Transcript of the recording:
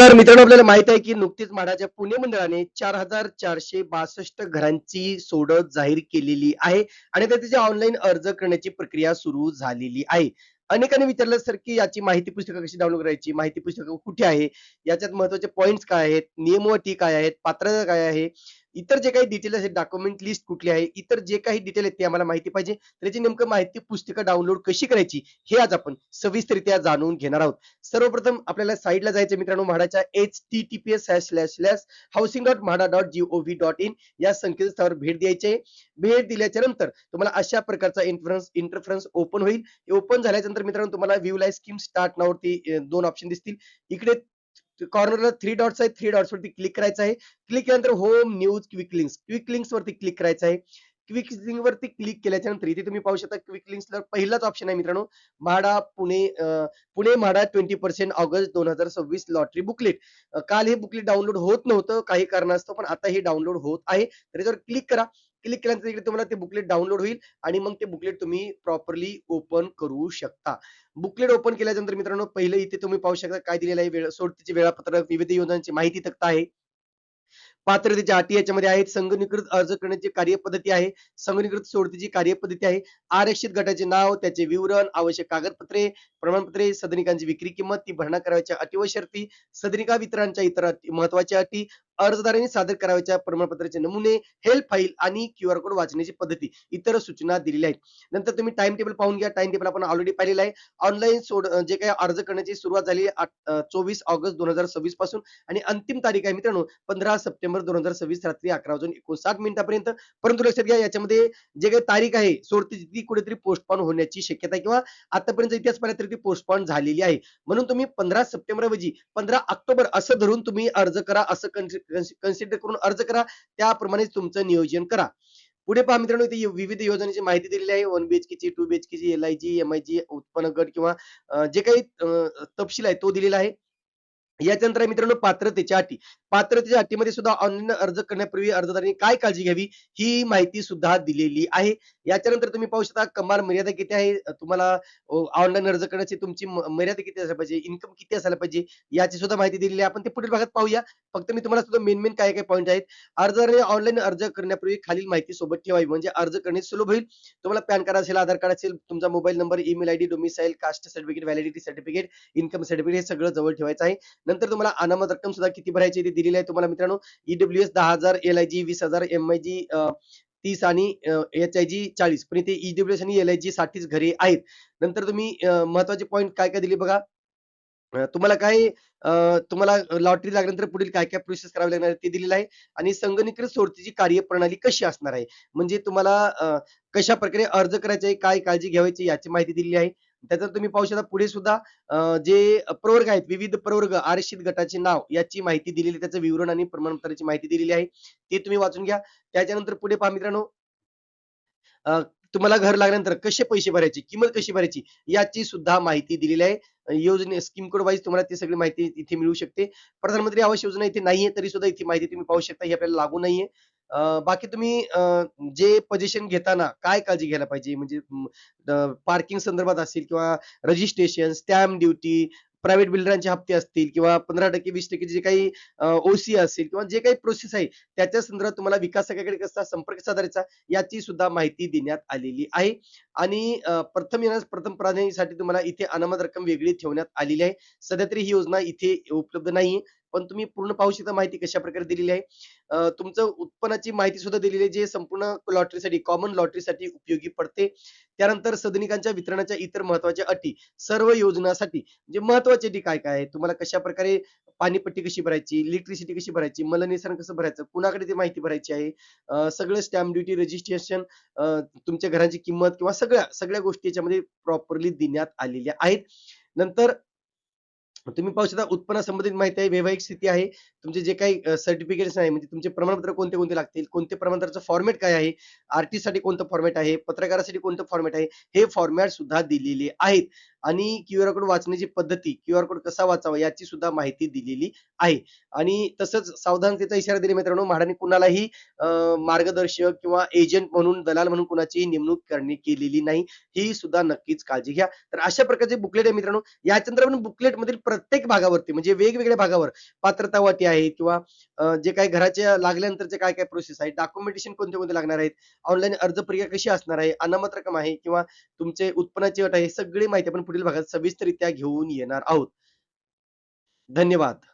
तर मित्रांनो आपल्याला माहित आहे की नुकतीच म्हाडाच्या पुणे मंडळाने 4,462 घरांची सोडत जाहीर केलेली आहे आणि आता त्याची ऑनलाईन अर्ज करण्याची प्रक्रिया सुरू झालेली आहे. अनेकांनी विचारलं सर की याची माहिती पुस्तिका कशी डाउनलोड करायची, माहिती पुस्तिका कुठे आहे, याच्यात महत्वाचे पॉइंट्स काय आहेत, नियम व अटी काय आहेत, पात्रता काय आहे, इतर जे काही डिटेल आहेत, डॉक्युमेंट लिस्ट कुठली आहे, इतर जे काही डिटेल आहेत ते आम्हाला माहिती पाहिजे. त्याची नेमकं माहिती पुस्तिका डाउनलोड कशी करायची हे आज आपण सविस्तररित्या जाणून घेणार आहोत. सर्वप्रथम आपल्याला साईडला जायचं मित्रांनो, म्हाडाच्या https://housing.mhada.gov.in या संकेतस्थळावर भेट द्यायची आहे. भेट दिल्याच्या नंतर तुम्हाला अशा प्रकारचा इंटरफरन्स ओपन होईल. ओपन झाल्याच्या नंतर मित्रांनो तुम्हाला व्ह्यू लाईव्ह स्कीम स्टार्ट नावरती दोन ऑप्शन दिसतील. इकडे कॉर्नरला थ्री डॉट्स आहेत, थ्री डॉट्स वरती क्लिक करायचं आहे. क्लिक केल्यानंतर होम न्यूज क्विक लिंक्स वरती क्लिक करायचं आहे. क्विक लिंक वरती क्लिक केल्याच्या नंतर इथे तुम्ही पाहू शकता क्विक लिंक्सला पहिलाच ऑप्शन आहे मित्रांनो, MHADA Pune MHADA 20% August 2026 lottery booklet. काल हे बुकलेट डाउनलोड होत नव्हतं काही कारणास्तव, पण आता हे डाउनलोड होत आहे. तर याच्यावर क्लिक करा. क्लिक केल्यानंतर इकडे तुम्हाला ते बुकलेट डाउनलोड होईल आणि मग ते बुकलेट तुम्ही प्रॉपरली ओपन करू शकता. बुकलेट ओपन केल्यानंतर मित्रांनो पहिलं इथे तुम्ही पाहू शकता काय दिलेलं आहे, सोडतीचे वेळापत्रक, विविध योजनांची माहिती तक्ता आहे. पात्रतेच्या अटी याच्यामध्ये आहेत. संगणकीकृत अर्ज करण्याची कार्यपद्धती आहे. संगणकीकृत सोडतीची कार्यपद्धती आहे. आरक्षित गटाचे नाव, त्याचे विवरण, आवश्यक कागदपत्रे, प्रमाणपत्रे, सदनिकांची विक्री किंमत, ती भरणा करावयाच्या अटी व शर्ती, सदनिका वितरणाच्या इतर महत्वाच्या अटी, अर्जदारांनी सादर करावयाच्या प्रमाणपत्राचे नमुने, हेल्प फाईल आणि क्यूआर कोड वाचण्याची पद्धती, इतर सूचना दिलेल्या आहेत. नंतर तुम्ही टाइम टेबल पाहून घ्या. टाइम टेबल आपण ऑलरेडी पाहिलेलं आहे. ऑनलाईन जे काही अर्ज करण्याची सुरुवात झाली 24 ऑगस्ट 2026 पासून आणि अंतिम तारीख आहे मित्रांनो 15 सप्टेंबर 2026 रात्री 11:59 परंतु लक्षात घ्या याच्यामध्ये जे काही तारीख आहे सोडतीची ती कुठेतरी पोस्टपोन होण्याची शक्यता आहे किंवा आतापर्यंत इतिहास पाहिला तरी ती पोस्टपोन झालेली आहे. म्हणून तुम्ही 15 सप्टेंबर ऐवजी 15 ऑक्टोबर असं धरून तुम्ही अर्ज करा, असं कन्सिडर करून अर्ज करा. त्याप्रमाणेच तुमचं नियोजन करा. पुढे पहा मित्रांनो, इथे विविध योजनेची माहिती दिलेली आहे. 1 बीएचकेची, 2 बीएचकेची, एल-आय-जी, एम-आय-जी, उत्पन्न गट किंवा जे काही तपशील आहे तो दिलेला आहे. याच्यानंतर आहे मित्रांनो पात्रतेच्या अटी. पात्रतेच्या अटीमध्ये सुद्धा ऑनलाईन अर्ज करण्यापूर्वी अर्जदारांनी काय काळजी घ्यावी ही माहिती सुद्धा दिलेली आहे. याच्यानंतर तुम्ही पाहू शकता कमाल मर्यादा किती आहे. तुम्हाला ऑनलाईन अर्ज करण्याची तुमची मर्यादा किती असायला पाहिजे, इन्कम किती असायला पाहिजे याची सुद्धा माहिती दिलेली आहे. आपण ते पुढील भागात पाहूया. फक्त मी तुम्हाला सुद्धा मेन काय काय पॉईंट आहेत. अर्जदारांनी ऑनलाईन अर्ज करण्यापूर्वी खालील माहिती सोबत ठेवावी म्हणजे अर्ज करणे सुलभ होईल. तुम्हाला पॅन कार्ड असेल, आधार कार्ड असेल, तुमचा mobile number, email ID, domicile, caste certificate, validity certificate, income certificate हे सगळं जवळ ठेवायचं आहे. नंतर तुम्हाला अनामत रक्कम सुद्धा किती भरायची ते दिलेली आहे तुम्हाला मित्रांनो. ईडब्ल्यूएस 10,000, एल-आय-जी 20,000, एम-आय-जी 30 आणि एच-आय-जी 40 पण इथे ईडब्ल्यूएस आणि एल-आय-जी साठीच घरे आहेत. नंतर तुम्ही महत्वाचे पॉइंट काय काय दिले बघा. तुम्हाला काय तुम्हाला लॉटरी लागल्यानंतर पुढील काय-काय प्रोसेस करावी लागणार आहे ते दिलेलं आहे आणि संगणकीकृत सोडतीची कार्यप्रणाली कशी असणार आहे. म्हणजे तुम्हाला कशाप्रकारे अर्ज करायचा आहे, काय काळजी घ्यायची याची माहिती दिलेली आहे. त्याच्यानंतर तुम्ही पाहू शकता पुढे सुद्धा जे प्रवर्ग आहेत, विविध प्रवर्ग, आरक्षित गटाचे नाव याची माहिती दिलेली आहे. त्याचं विवरण आणि प्रमाणपत्राची माहिती दिलेली आहे. ते तुम्ही वाचून घ्या. त्याच्यानंतर पुढे पहा मित्रांनो, अ, तुम्हाला घर लागल्यानंतर कसे पैसे भरायचे, किंमत कशी भरायची याची सुद्धा माहिती दिलेली आहे. योजने स्कीम कोड वाईज तुम्हाला ती सगळी माहिती इथे मिळू शकते. प्रधानमंत्री आवास योजना इथे नाहीये, तरी सुद्धा इथे माहिती तुम्ही पाहू शकता. ही आपल्याला लागू नाहीये. बाकी तुम्ही जे पोझिशन घेताना काय काळजी घ्यायला पाहिजे म्हणजे पार्किंग संदर्भात असेल किंवा रजिस्ट्रेशन, स्टॅम्प ड्युटी, प्रायव्हेट बिल्डरांचे हप्ते असतील किंवा 15% 20% जे काही ओसी असेल किंवा जे काही प्रोसेस आहे त्याच्या संदर्भात तुम्हाला विकास सहाय्यकाकडे कसा संपर्क साधायचा याची सुद्धा माहिती देण्यात आलेली आहे. आणि प्रथम येण्यास प्रथम प्राधान्यासाठी तुम्हाला इथे अनामत रक्कम वेगळी ठेवण्यात आलेली आहे. सध्या तरी ही योजना इथे उपलब्ध नाहीये. पण तुम्ही पूर्ण पाहू शकता माहिती कशाप्रकारे दिलेली आहे. तुमचं उत्पन्नाची माहिती सुद्धा दिलेली आहे, जे संपूर्ण लॉटरीसाठी, कॉमन लॉटरीसाठी उपयोगी पडते. त्यानंतर सदनिकांच्या वितरणाच्या इतर महत्त्वाच्या अटी, सर्व योजनांसाठी म्हणजे महत्त्वाची अटी काय-काय आहेत, तुम्हाला कशाप्रकारे पाणीपट्टी कशी भरायची, इलेक्ट्रिसिटी कशी भरायची, मलनिःसरण कसं भरायचं, कुणाकडे ती माहिती भरायची आहे. सगळं स्टॅम्प ड्युटी, रजिस्ट्रेशन, तुमच्या घराची किंमत किंवा सगळ्या सगळ्या गोष्टी याच्यामध्ये प्रॉपरली देण्यात आलेल्या आहेत. नंतर तुम्ही पाहू शकता उत्पन्न संबंधित माहिती आहे, वैवाहिक स्थिती आहे, तुमचे जे काही सर्टिफिकेट्स आहे म्हणजे तुमचे प्रमाणपत्र कोणते-कोणते लागतील, कोणते प्रमाणपत्राचं फॉर्मॅट काय आहे, आर-टीसाठी कोणतं फॉर्मॅट आहे, पत्रकारासाठी कोणतं फॉर्मॅट आहे, हे फॉर्मॅट सुद्धा दिलेले आहेत. आणि क्यूआर कोड वाचण्याची पद्धती, क्यूआर कोड कसा वाचावा याची सुद्धा माहिती दिलेली आहे. आणि तसंच सावधानतेचा इशारा दिला मित्रांनो, म्हाडाने कुणालाही मार्गदर्शक किंवा एजंट म्हणून, दलाल म्हणून कुणाचीही नेमणूक केलेली नाही. ही सुद्धा नक्कीच काळजी घ्या. तर अशा प्रकारचे बुकलेट आहे मित्रांनो. याच्यानंतर आपण बुकलेटमधील प्रत्येक भागावरती म्हणजे वेगवेगळ्या भागावर पात्रता अटी आहे किंवा जे काही घराच्या लागल्यानंतरचे काय-काय प्रोसेस आहे, डॉक्युमेंटेशन कोणते-कोणते लागणार आहेत, ऑनलाईन अर्ज प्रक्रिया कशी असणार आहे, अनामत रक्कम आहे किंवा तुमचे उत्पन्नाची अट आहे, सगळी माहिती आपण पुढील भागात सविस्तररित्या घेऊन येणार आहोत. धन्यवाद.